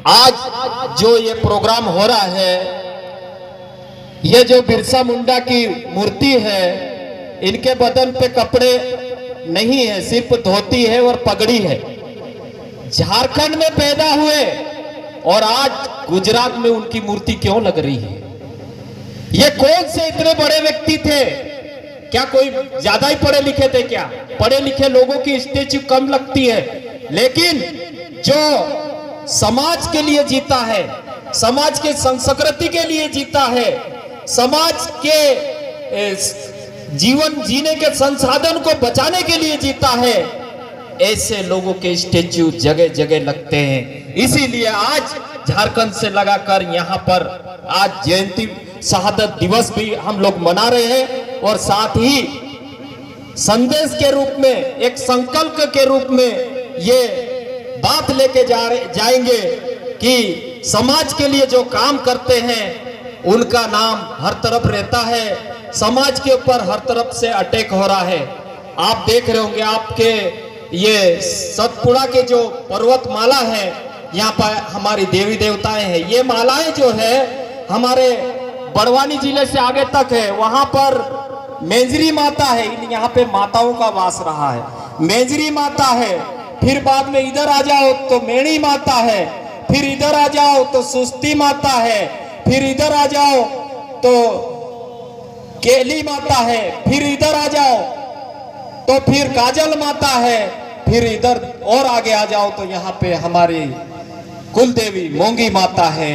आज जो ये प्रोग्राम हो रहा है, ये जो बिरसा मुंडा की मूर्ति है, इनके बदन पे कपड़े नहीं है, सिर्फ धोती है और पगड़ी है। झारखंड में पैदा हुए और आज गुजरात में उनकी मूर्ति क्यों लग रही है? ये कौन से इतने बड़े व्यक्ति थे? क्या कोई ज्यादा ही पढ़े लिखे थे क्या? पढ़े लिखे लोगों की स्टेच्यू कम लगती है, लेकिन जो समाज के लिए जीता है, समाज के संस्कृति के लिए जीता है, समाज के जीवन जीने के संसाधन को बचाने के लिए जीता है, ऐसे लोगों के स्टेच्यू जगह जगह लगते हैं। इसीलिए आज झारखंड से लगाकर यहाँ पर आज जयंती शहादत दिवस भी हम लोग मना रहे हैं और साथ ही संदेश के रूप में, एक संकल्प के रूप में ये बात लेके जाएंगे कि समाज के लिए जो काम करते हैं उनका नाम हर तरफ रहता है, समाज के ऊपर हर तरफ से अटैक हो रहा है। आप देख रहे होंगे, आपके ये सतपुड़ा के जो पर्वतमाला है, यहाँ पर हमारी देवी देवताएं हैं। ये मालाएं जो है हमारे बड़वानी जिले से आगे तक है। वहां पर मेंजरी माता है, यहाँ पे माताओं का वास रहा है। मेंजरी माता है, फिर बाद में इधर आ जाओ तो मेणी माता है, फिर इधर आ जाओ तो सुस्ती माता है, फिर इधर आ जाओ तो केली माता है, फिर इधर आ जाओ तो फिर काजल माता है, फिर इधर और आगे आ जाओ तो यहाँ पे हमारी कुल देवी मोंगी माता है।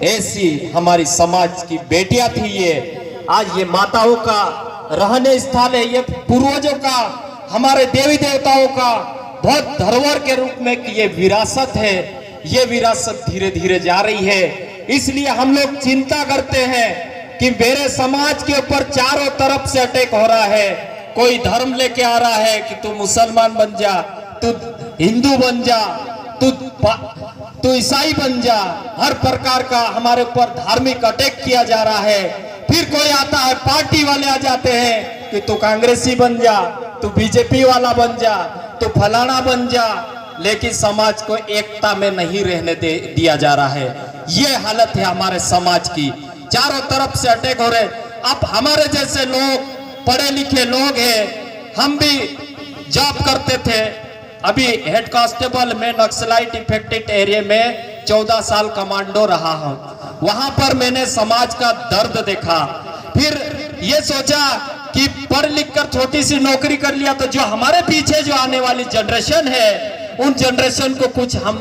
ऐसी हमारी समाज की बेटियां थी ये। आज ये माताओं का रहने स्थल है, ये पूर्वजों का, हमारे देवी देवताओं का बहुत धरोहर के रूप में ये विरासत है। ये विरासत धीरे धीरे जा रही है। इसलिए हम लोग चिंता करते हैं कि मेरे समाज के ऊपर चारों तरफ से अटैक हो रहा है। कोई धर्म लेके आ रहा है कि तू मुसलमान बन जा, तू हिंदू बन जा, तू ईसाई बन जा। हर प्रकार का हमारे ऊपर धार्मिक अटैक किया जा रहा है। फिर कोई आता है, पार्टी वाले आ जाते हैं कि तू कांग्रेसी बन जा, तू बीजेपी वाला बन जा, तू फलाना बन जा, लेकिन समाज को एकता में नहीं रहने दिया जा रहा है। ये हालत है हमारे समाज की। चारों तरफ से अटैक हो रहे। अब हमारे जैसे लोग, पढ़े लिखे लोग हैं, हम भी जॉब करते थे। अभी हेड कांस्टेबल में नक्सलाइट इफेक्टेड एरिया में 14 साल कमांडो रहा हूं। वहां पर मैंने समाज का दर्द देखा। फिर ये सोचा कि पढ़ लिख कर छोटी सी नौकरी कर लिया तो जो हमारे पीछे जो आने वाली जनरेशन है, उन जनरेशन को कुछ हम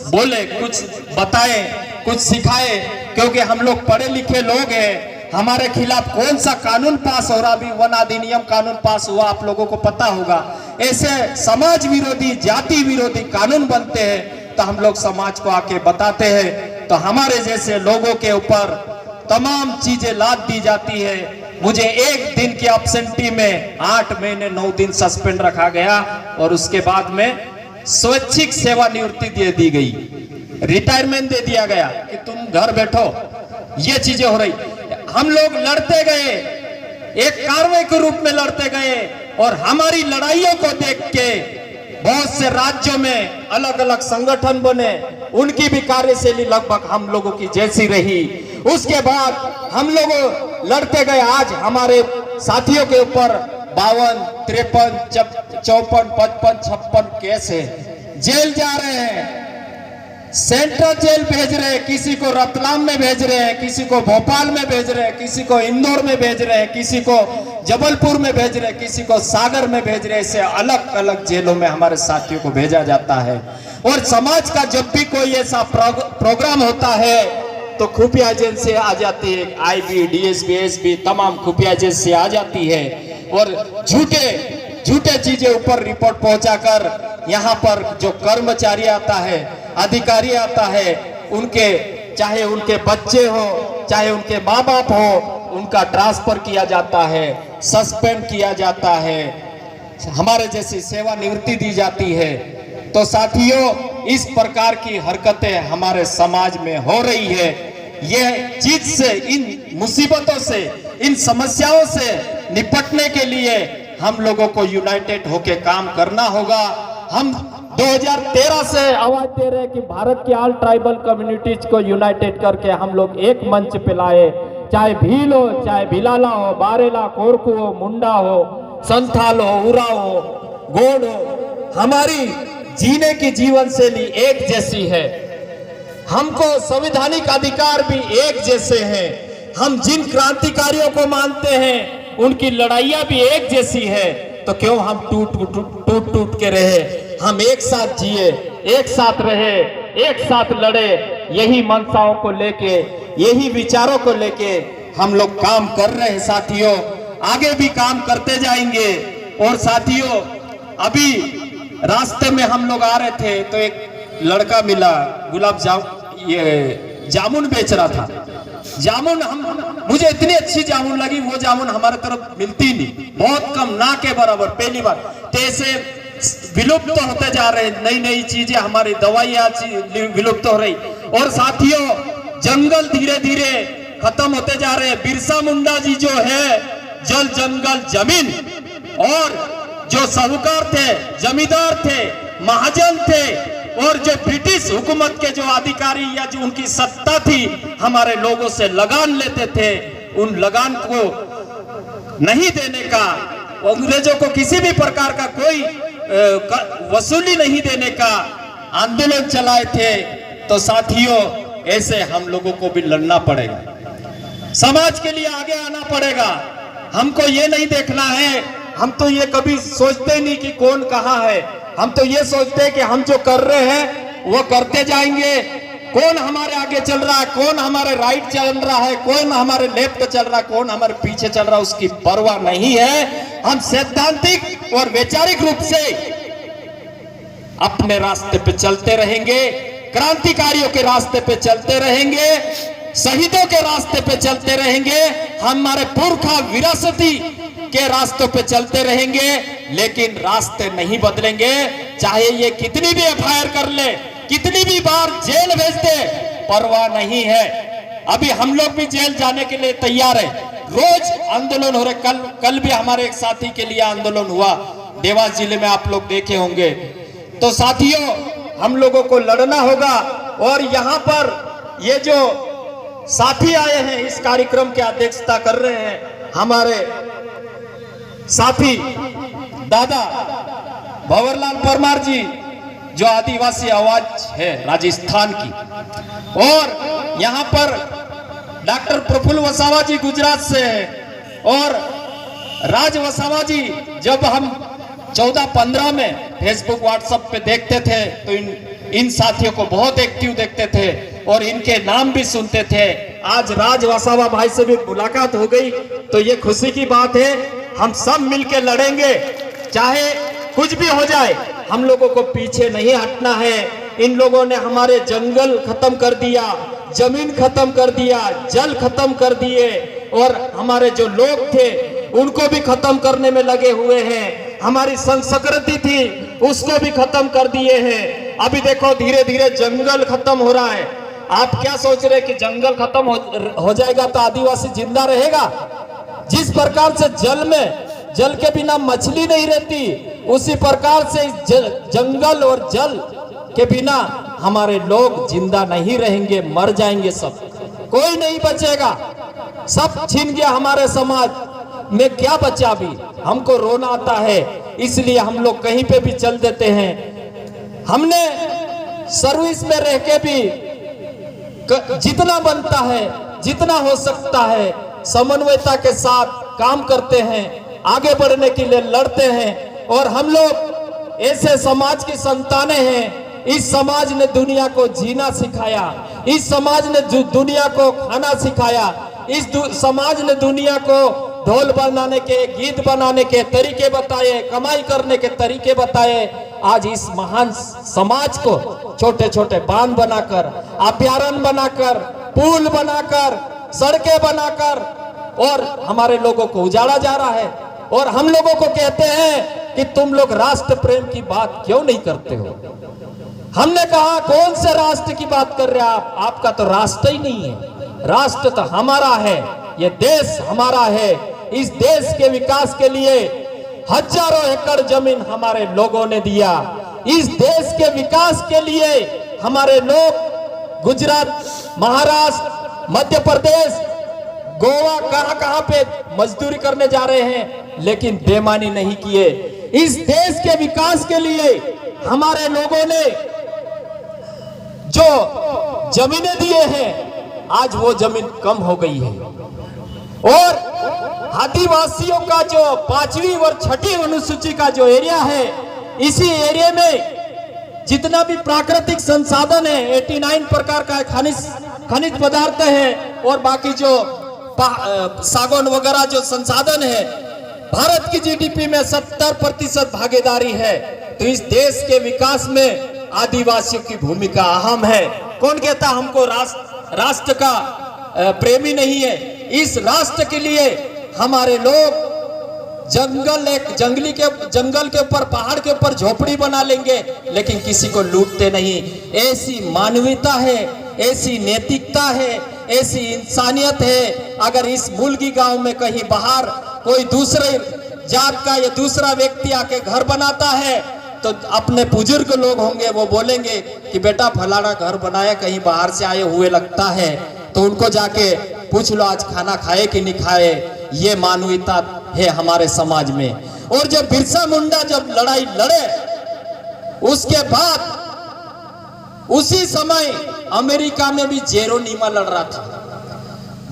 बोले, कुछ बताएं, कुछ सिखाएं, क्योंकि हम लोग पढ़े लिखे लोग हैं। हमारे खिलाफ कौन सा कानून पास हो रहा, अभी वन अधिनियम कानून पास हुआ, आप लोगों को पता होगा। ऐसे समाज विरोधी, जाति विरोधी कानून बनते हैं तो हम लोग समाज को आके बताते हैं, तो हमारे जैसे लोगों के ऊपर तमाम चीजें लाद दी जाती है। मुझे एक दिन की एब्सेंटी में 8 महीने 9 दिन सस्पेंड रखा गया और उसके बाद में स्वैच्छिक सेवानिवृत्ति दे दी गई, रिटायरमेंट दे दिया गया कि तुम घर बैठो। ये चीजें हो रही। हम लोग लड़ते गए, एक कार्रवाई के रूप में लड़ते गए और हमारी लड़ाइयों को देख के बहुत से राज्यों में अलग अलग संगठन बने, उनकी भी कार्यशैली लगभग हम लोगों की जैसी रही। उसके बाद हम लोग लड़ते गए। आज हमारे साथियों के ऊपर 52, 53, 54, 55, 56 केस है। जेल जा रहे हैं, सेंट्रल जेल भेज रहे हैं, किसी को रतलाम में भेज रहे हैं, किसी को भोपाल में भेज रहे हैं, किसी को इंदौर में भेज रहे हैं, किसी को जबलपुर में भेज रहे हैं, किसी को सागर में भेज रहे हैं। ऐसे अलग अलग जेलों में हमारे साथियों को भेजा जाता है। और समाज का जब भी कोई ऐसा प्रोग्राम होता है तो खुफिया एजेंसी आ जाती है, आईबी, डीएसपी, एसपी, तमाम खुफिया एजेंसी आ जाती है और झूठे चीजें ऊपर रिपोर्ट पहुंचाकर यहाँ पर जो कर्मचारी आता है, अधिकारी आता है, उनके चाहे उनके बच्चे हो, चाहे उनके माँ बाप हो, उनका ट्रांसफर किया जाता है, सस्पेंड किया जाता है, हमारे जैसी सेवानिवृत्ति दी जाती है। तो साथियों, इस प्रकार की हरकतें हमारे समाज में हो रही है। यह चीज से, इन मुसीबतों से, इन समस्याओं से निपटने के लिए हम लोगों को यूनाइटेड होकर काम करना होगा। हम 2013 से आवाज दे रहे हैं कि भारत की ऑल ट्राइबल कम्युनिटीज को यूनाइटेड करके हम लोग एक मंच पे लाए, चाहे भील हो, चाहे भिलाला हो, बारेला, कोरकू हो, मुंडा हो, संथाल हो, उरा हो, गोंड हो, हमारी जीने की जीवन शैली एक जैसी है, हमको संवैधानिक अधिकार भी एक जैसे हैं, हम जिन क्रांतिकारियों को मानते हैं उनकी लड़ाइयां भी एक जैसी है, तो क्यों हम टूट के रहे? हम एक साथ जिए, एक साथ रहे, एक साथ लड़े, यही मंशाओं को लेके, यही विचारों को लेके हम लोग काम कर रहे हैं साथियों, आगे भी काम करते जाएंगे। और साथियों, अभी रास्ते में हम लोग आ रहे थे तो एक लड़का मिला, जामुन बेच रहा था। जामुन मुझे इतनी अच्छी जामुन लगी, वो जामुन हमारे तरफ मिलती नहीं, बहुत कम, ना के बराबर। पहली बार तो ऐसे विलुप्त तो होते जा रहे, नई नई चीजें, हमारी दवाइयां विलुप्त हो रही। और साथियों, जंगल धीरे धीरे खत्म होते जा रहे हैं। बिरसा मुंडा जी जो है, जल जंगल जमीन, और जो साहूकार थे, जमींदार थे, महाजन थे, और जो ब्रिटिश हुकूमत के जो अधिकारी या जो उनकी सत्ता थी, हमारे लोगों से लगान लेते थे, उन लगान को नहीं देने का, अंग्रेजों को किसी भी प्रकार का कोई वसूली नहीं देने का आंदोलन चलाए थे। तो साथियों, ऐसे हम लोगों को भी लड़ना पड़ेगा, समाज के लिए आगे आना पड़ेगा। हमको ये नहीं देखना है, हम तो ये कभी सोचते नहीं कि कौन कहाँ है, हम तो ये सोचते हैं कि हम जो कर रहे हैं वो करते जाएंगे। कौन हमारे आगे चल रहा है, कौन हमारे राइट चल रहा है, कौन हमारे लेफ्ट चल रहा है, कौन हमारे पीछे चल रहा है, उसकी परवाह नहीं है। हम सैद्धांतिक और वैचारिक रूप से अपने रास्ते पे चलते रहेंगे, क्रांतिकारियों के रास्ते पे चलते रहेंगे, शहीदों के रास्ते पे चलते रहेंगे, हमारे पुरखा विरासती के रास्तों पे चलते रहेंगे, लेकिन रास्ते नहीं बदलेंगे। चाहे ये कितनी भी एफआईआर कर ले, कितनी भी बार जेल भेज दे, परवाह नहीं है। अभी हम लोग भी जेल जाने के लिए तैयार है, रोज आंदोलन हो रहे। कल भी हमारे एक साथी के लिए आंदोलन हुआ देवास जिले में, आप लोग देखे होंगे। तो साथियों, हम लोगों को लड़ना होगा। और यहाँ पर ये जो साथी आए हैं, इस कार्यक्रम की अध्यक्षता कर रहे हैं हमारे साथी दादा भंवरलाल परमार जी, जो आदिवासी आवाज है राजस्थान की। और यहाँ पर डॉक्टर प्रफुल्ल वसावा जी गुजरात से है, और राज वसावा जी, जब हम 14-15 में फेसबुक व्हाट्सएप पे देखते थे तो इन साथियों को बहुत एक्टिव देखते थे और इनके नाम भी सुनते थे। आज राज वसावा भाई से भी मुलाकात हो गई, तो ये खुशी की बात है। हम सब मिलके लड़ेंगे, चाहे कुछ भी हो जाए, हम लोगों को पीछे नहीं हटना है। इन लोगों ने हमारे जंगल खत्म कर दिया, जमीन खत्म कर दिया, जल खत्म कर दिए, और हमारे जो लोग थे उनको भी खत्म करने में लगे हुए हैं। हमारी संस्कृति थी उसको भी खत्म कर दिए हैं। अभी देखो धीरे धीरे जंगल खत्म हो रहा है। आप क्या सोच रहे कि जंगल खत्म हो जाएगा तो आदिवासी जिंदा रहेगा? जिस प्रकार से जल के बिना मछली नहीं रहती, उसी प्रकार से जंगल और जल के बिना हमारे लोग जिंदा नहीं रहेंगे, मर जाएंगे सब, कोई नहीं बचेगा, सब छीन गया हमारे समाज में, क्या बचा अभी? हमको रोना आता है, इसलिए हम लोग कहीं पे भी चल देते हैं। हमने सर्विस में रह के भी जितना बनता है, जितना हो सकता है, समन्वयता के साथ काम करते हैं, आगे बढ़ने के लिए लड़ते हैं। और हम लोग ऐसे समाज की संतानें हैं, इस समाज ने दुनिया को जीना सिखाया, इस समाज ने दुनिया को खाना सिखाया, इस समाज ने दुनिया को ढोल बनाने के, गीत बनाने के तरीके बताए, कमाई करने के तरीके बताए। आज इस महान समाज को छोटे छोटे बांध बनाकर, अभयारण्य बनाकर, पुल बनाकर, सड़कें बनाकर, और हमारे लोगों को उजाड़ा जा रहा है। और हम लोगों को कहते हैं कि तुम लोग राष्ट्र प्रेम की बात क्यों नहीं करते हो? हमने कहा कौन से राष्ट्र की बात कर रहे हैं आप? आपका तो राष्ट्र ही नहीं है। राष्ट्र तो हमारा है, ये देश हमारा है। इस देश के विकास के लिए हजारों एकड़ जमीन हमारे लोगों ने दिया, इस देश के विकास के लिए हमारे लोग गुजरात, महाराष्ट्र, मध्य प्रदेश, गोवा, कहां पे मजदूरी करने जा रहे हैं, लेकिन बेईमानी नहीं किए। इस देश के विकास के लिए हमारे लोगों ने जो जमीनें दिए हैं, आज वो जमीन कम हो गई है। और आदिवासियों का जो 5वीं और 6ठी अनुसूची का जो एरिया है, इसी एरिया में जितना भी प्राकृतिक संसाधन है, 89 प्रकार का खनिज पदार्थ है, और बाकी जो सागौन वगैरह जो संसाधन है, भारत की जीडीपी में 70% भागीदारी है। तो इस देश के विकास में आदिवासियों की भूमिका अहम है। कौन कहता हमको राष्ट्र का प्रेमी नहीं है? इस राष्ट्र के लिए हमारे लोग जंगल के ऊपर, पहाड़ के ऊपर झोपड़ी बना लेंगे, लेकिन किसी को लूटते नहीं। ऐसी मानवीयता है, ऐसी नैतिकता है, ऐसी इंसानियत है। अगर इस मुल्की गांव में कहीं बाहर कोई दूसरे जात का या दूसरा व्यक्ति आके घर बनाता है, तो अपने बुजुर्ग लोग होंगे, वो बोलेंगे कि बेटा फलाना घर बनाया, कहीं बाहर से आए हुए लगता है, तो उनको जाके पूछ लो आज खाना खाए कि नहीं खाए। ये मानवीयता है हमारे समाज में। और जब बिरसा मुंडा जब लड़ाई लड़े, उसके बाद उसी समय अमेरिका में भी जेरोनिमा लड़ रहा था।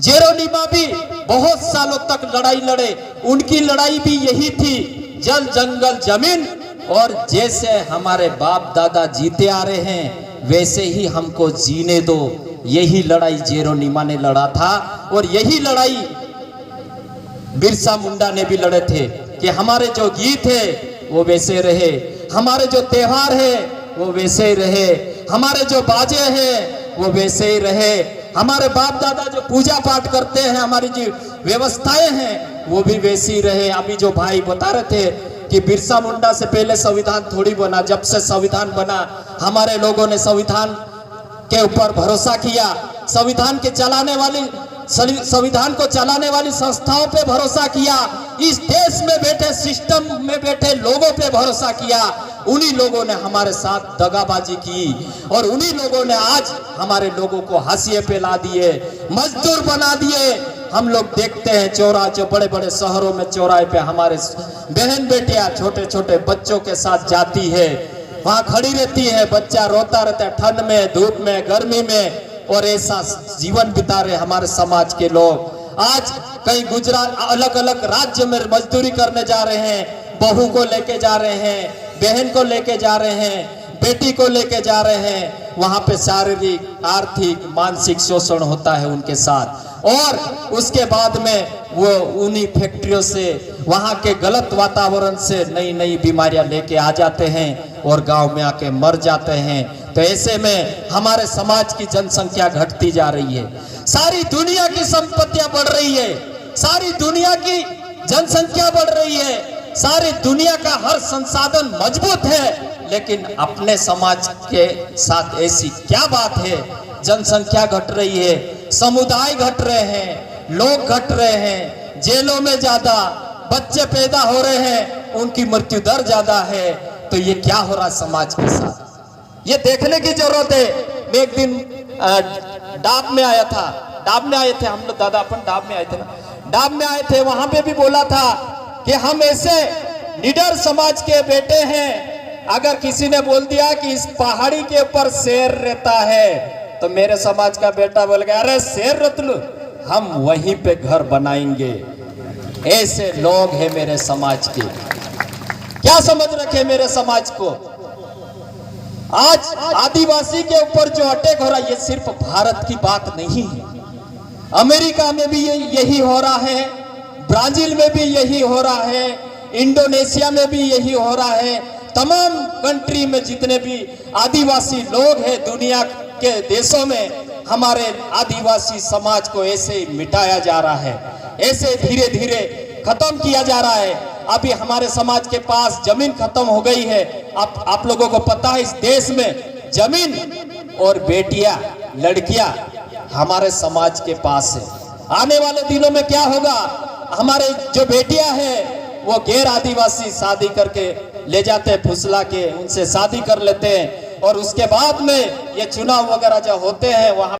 जेरोनिमा भी बहुत सालों तक लड़ाई लड़े। उनकी लड़ाई भी यही थी, जल जंगल जमीन, और जैसे हमारे बाप दादा जीते आ रहे हैं वैसे ही हमको जीने दो। यही लड़ाई जेरोनिमा ने लड़ा था, और यही लड़ाई बिरसा मुंडा ने भी लड़े थे कि हमारे जो गीत है वो वैसे रहे, हमारे जो त्योहार है वो वैसे ही रहे, हमारे जो बाजे हैं वो वैसे ही रहे, हमारे बाप दादा जो पूजा पाठ करते हैं, हमारी जो व्यवस्थाएं हैं वो भी वैसी रहे। अभी जो भाई बता रहे थे कि बिरसा मुंडा से पहले संविधान थोड़ी बना, जब से संविधान बना हमारे लोगों ने संविधान के ऊपर भरोसा किया, संविधान को चलाने वाली संस्थाओं पे भरोसा किया, इस देश में बैठे सिस्टम में बैठे लोगों पे भरोसा किया। उन्हीं लोगों ने हमारे साथ दगाबाजी की, और उन्हीं लोगों ने आज हमारे लोगों को हाशिए पे ला दिए, मजदूर बना दिए। हम लोग देखते हैं जो बड़े बड़े शहरों में चौराहे पे हमारे बहन बेटियां छोटे छोटे बच्चों के साथ जाती है, वहां खड़ी रहती है, बच्चा रोता रहता है ठंड में, धूप में, गर्मी में, और ऐसा जीवन बिता रहे हमारे समाज के लोग। आज कहीं गुजरात, अलग अलग राज्य में मजदूरी करने जा रहे हैं, बहू को लेके जा रहे हैं, बहन को लेके जा रहे हैं, बेटी को लेके जा रहे हैं। वहां पे शारीरिक, आर्थिक, मानसिक शोषण होता है उनके साथ, और उसके बाद में वो उन्हीं फैक्ट्रियों से, वहां के गलत वातावरण से नई नई बीमारियां लेके आ जाते हैं और गांव में आके मर जाते हैं। तो ऐसे में हमारे समाज की जनसंख्या घटती जा रही है, सारी दुनिया की संपत्तियां बढ़ रही है, सारी दुनिया की जनसंख्या बढ़ रही है, सारी दुनिया का हर संसाधन मजबूत है, लेकिन अपने समाज के साथ ऐसी क्या बात है? जनसंख्या घट रही है, समुदाय घट रहे हैं, लोग घट रहे हैं, जेलों में ज्यादा बच्चे पैदा हो रहे हैं, उनकी मृत्यु दर ज्यादा है। तो ये क्या हो रहा समाज के साथ, ये देखने की जरूरत है। मैं एक दिन डाब में आया था, डाब में आए थे हम लोग, दादा अपन डाब में आए थे ना, डाब में आए थे, वहां पे भी बोला था कि हम ऐसे निडर समाज के बेटे हैं। अगर किसी ने बोल दिया कि इस पहाड़ी के ऊपर शेर रहता है, तो मेरे समाज का बेटा बोल गया, अरे शेर रतलू, हम वहीं पे घर बनाएंगे। ऐसे लोग हैं मेरे समाज के। क्या समझ रखे मेरे समाज को? आज आदिवासी के ऊपर जो अटैक हो रहा है, ये सिर्फ भारत की बात नहीं है, अमेरिका में भी यही हो रहा है, ब्राजील में भी यही हो रहा है, इंडोनेशिया में भी यही हो रहा है। तमाम कंट्री में जितने भी आदिवासी लोग हैं दुनिया के देशों में, हमारे आदिवासी समाज को ऐसे ही मिटाया जा रहा है, ऐसे धीरे धीरे खत्म किया जा रहा है। अभी हमारे समाज के पास जमीन खत्म हो गई है। आप लोगों को पता है इस देश में जमीन और बेटियां, लड़कियां हमारे समाज के पास है। आने वाले दिनों में क्या होगा? हमारे जो बेटियां हैं वो गैर आदिवासी शादी करके ले जाते हैं फुसला के, उनसे शादी कर लेते हैं और उसके बाद में ये चुनाव वगैरह जो होते हैं वहां